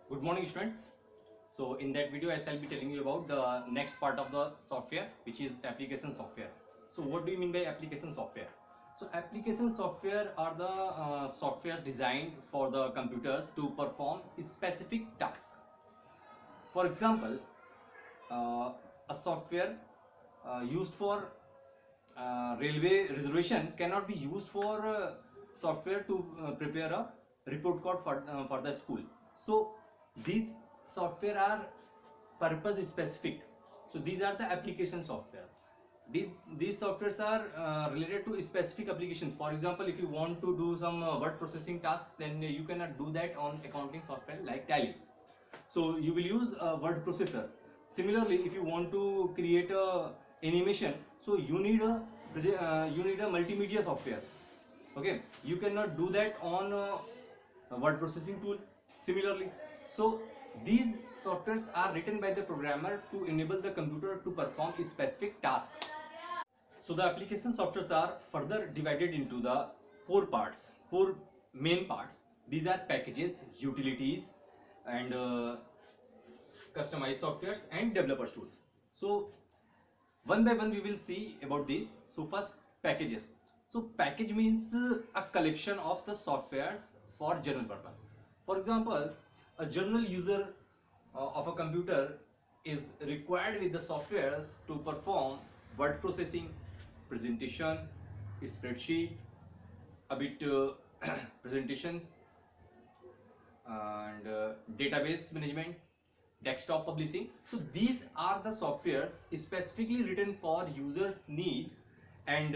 Good morning, students. So in that video I shall be telling you about the next part of the software, which is application software. So what do you mean by application software? So application software are the software designed for the computers to perform specific tasks. For example, a software used for railway reservation cannot be used for software to prepare a report card for the school. So these software are purpose specific. So these are the application software. These softwares are related to specific applications. For example, if you want to do some word processing task, then you cannot do that on accounting software like Tally. So you will use a word processor. Similarly, if you want to create a animation, so you need a multimedia software. Okay, you cannot do that on a word processing tool. Similarly, so these softwares are written by the programmer to enable the computer to perform a specific task. So the application softwares are further divided into the four main parts. These are packages, utilities, and customized softwares and developers tools. So one by one we will see about these. So first, packages. So package means a collection of the softwares for general purpose. For example, a general user of a computer is required with the softwares to perform word processing, presentation, spreadsheet, a bit presentation, and database management, desktop publishing. So these are the softwares specifically written for users need and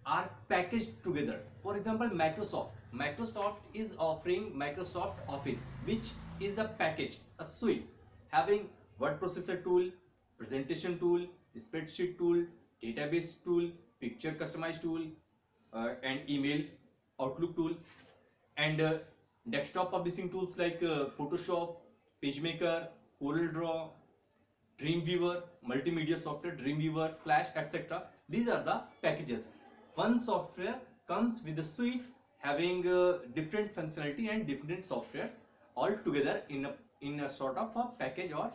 are packaged together. For example, Microsoft is offering Microsoft Office, which is a package, a suite having word processor tool, presentation tool, spreadsheet tool, database tool, picture customized tool, and email outlook tool, and desktop publishing tools like Photoshop, PageMaker, CorelDRAW, Dreamweaver, multimedia software, Dreamweaver, Flash, etc. These are the packages. One software comes with a suite having different functionality and different softwares all together in a sort of a package or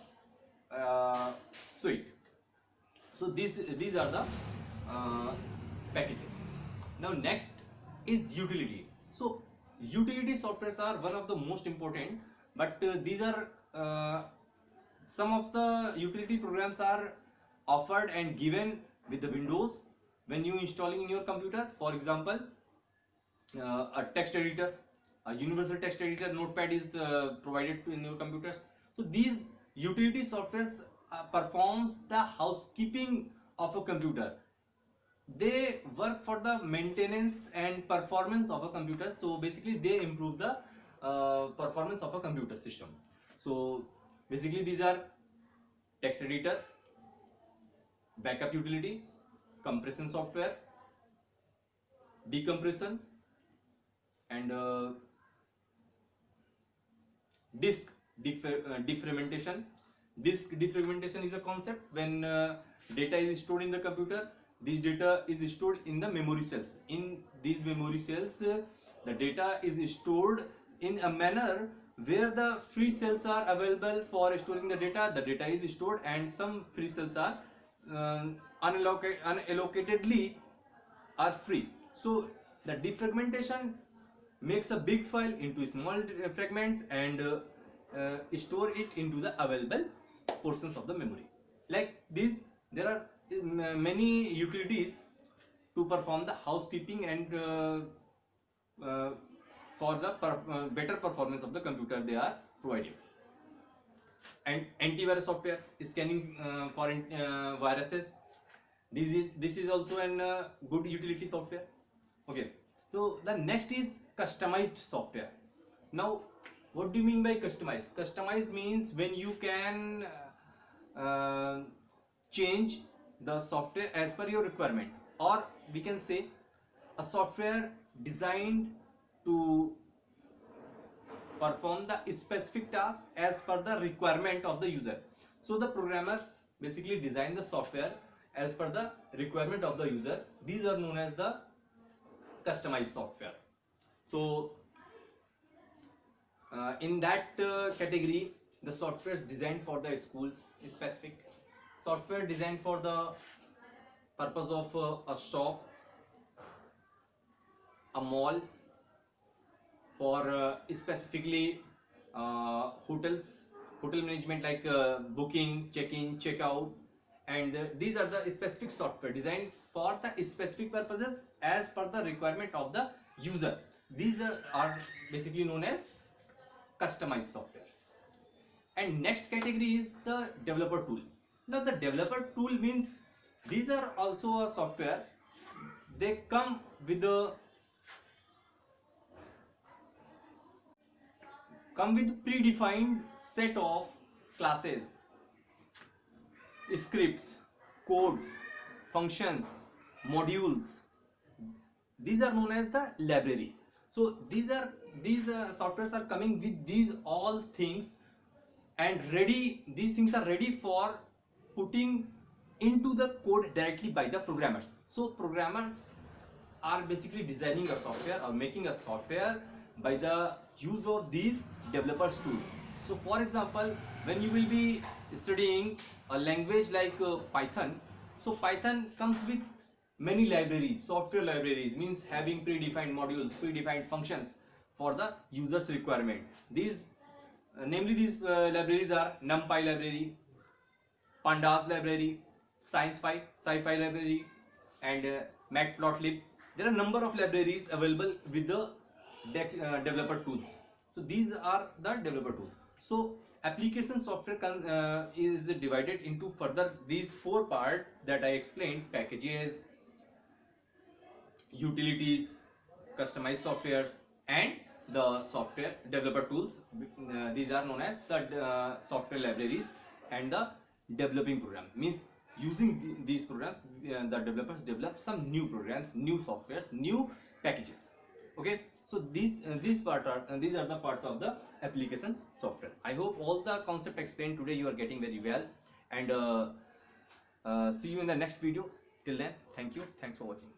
suite. So these are the uh, packages. Now next is utility. So utility softwares are one of the most important, but these are some of the utility programs are offered and given with the Windows when you installing in your computer. For example, a text editor, a universal text editor, Notepad is provided in your computers. So these utility softwares performs the housekeeping of a computer. They work for the maintenance and performance of a computer. So basically they improve the performance of a computer system. So basically these are text editor, backup utility, compression software, decompression, and disk defragmentation. Disk defragmentation is a concept when data is stored in the computer. This data is stored in the memory cells. In these memory cells, the data is stored in a manner where the free cells are available for storing the data. The data is stored and some free cells are unallocatedly are free. So the defragmentation makes a big file into small fragments and store it into the available portions of the memory. Like this, there are many utilities to perform the housekeeping and for the better performance of the computer they are providing. And antivirus software is scanning for viruses. This is also an good utility software. Okay, so the next is customized software. Now what do you mean by customized? Customized means when you can uh, change the software as per your requirement, or we can say a software designed to perform the specific task as per the requirement of the user. So the programmers basically design the software as per the requirement of the user. These are known as the customized software. So In that category, the software is designed for the schools specific, software designed for the purpose of a shop, a mall, for specifically hotels, hotel management like booking, check-in, check-out, and these are the specific software designed for the specific purposes as per the requirement of the user. These are basically known as customized softwares. And next category is the developer tool. Now the developer tool means these are also a software. They come with predefined set of classes, scripts, codes, functions, modules. These are known as the libraries. So these softwares are coming with these all things, and these things are ready for putting into the code directly by the programmers. So programmers are basically designing a software or making a software by the use of these developers tools. So for example, when you will be studying a language like Python, so Python comes with many libraries, software libraries, means having predefined modules, predefined functions for the user's requirement. These namely these libraries are NumPy library, Pandas library, Sci-Fi library, and Matplotlib. There are a number of libraries available with the developer tools. So these are the developer tools. So application software is divided into further these four parts that I explained: packages, utilities, customized softwares, and the software developer tools. These are known as the software libraries and the developing program. Means using these programs, the developers develop some new programs, new softwares, new packages. Okay, so these are the parts of the application software. I hope all the concept explained today you are getting very well, and see you in the next video. Till then, thank you, thanks for watching.